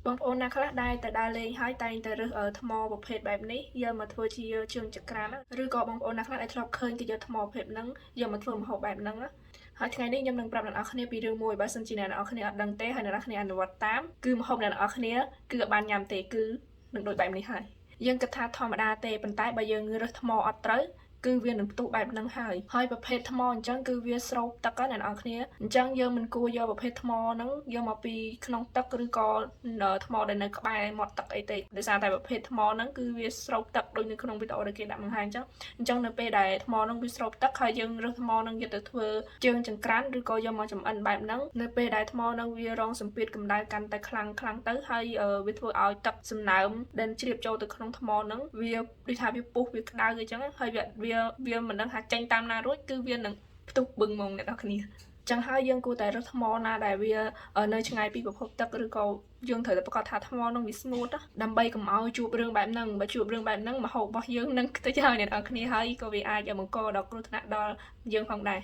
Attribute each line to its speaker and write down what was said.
Speaker 1: បងប្អូនណាខ្លះដែរតែដើរលេងហើយតែងតែរើសថ្មប្រភេទបែបនេះយកមកធ្វើជាជើងចក្រានឬក៏បងប្អូនណាខ្លះដែលធ្លាប់ឃើញគេយកថ្មប្រភេទហ្នឹងយកមកធ្វើម្ហូបបែបហ្នឹងហើយថ្ងៃនេះខ្ញុំនឹងប្រាប់អ្នកនរគ្នាពីរឿងមួយបើសិនជាអ្នកនរគ្នាអត់ដឹងទេហើយអ្នកនរគ្នាអនុវត្តតាមគឺម្ហូបអ្នកនរគ្នាគឺអត់បានញ៉ាំទេគឺនឹងដូចបែបនេះហើយយើងគិតថាធម្មតាទេប៉ុន្តែបើយើងរើសថ្មអត់ត្រូវគឺវានឹងផ្ទុះបែបហ្នឹងហើយប្រភេទថ្មអញ្ចឹងគឺវាស្រូបទឹកណាអ្នកនរគ្នាអញ្ចឹងយើងមិនគួរយកប្រភេទថ្មហ្នឹងយកមកពីក្នុងទឹកឬក៏ថ្មដែលនៅក្បែរមាត់ទឹកអីទេដោយសារតែប្រភេទថ្មហ្នឹងគឺវាស្រូបទឹកដូចនៅក្នុងវីដេអូដែលគេដាក់បង្ហាញអញ្ចឹងនៅពេលដែលថ្មហ្នឹងវាស្រូបទឹកហើយយើងរើសថ្មហ្នឹងយកទៅធ្វើជើងចង្ក្រានឬក៏យកមកចម្អិនបែបហ្នឹងនៅពេលដែលថ្មហ្នឹងវារងសម្ពាធកម្ដៅកាន់តែខ្លាំងទៅហើយវាធ្វើឲ្យទឹកសំណើមដែលជ្រាបចូលទៅក្នុងថ្មហ្នឹងវាដូចថាវាពុះវាក្តៅអញ្ចឹងហើយវាមិនដឹងថាចេញតាមណារួចគឺវានឹងផ្ទុះបឹងហ្មងអ្នកនរគ្នាចឹងហើយយើងគួរតែរើសថ្មណាដែលវានៅឆ្ងាយពីប្រភពទឹកឬក៏យើងត្រូវតែប្រកាសថាថ្មនឹងវាស្ងួតដើម្បីកុំឲ្យជួបរឿងបែបហ្នឹងបើជួបរឿងបែបហ្នឹងម្ហូបរបស់យើងនឹងខ្ទេចហើយអ្នកនរគ្នាហើយក៏វាអាចបង្កដល់គ្រោះថ្នាក់ដល់យើងផងដែរ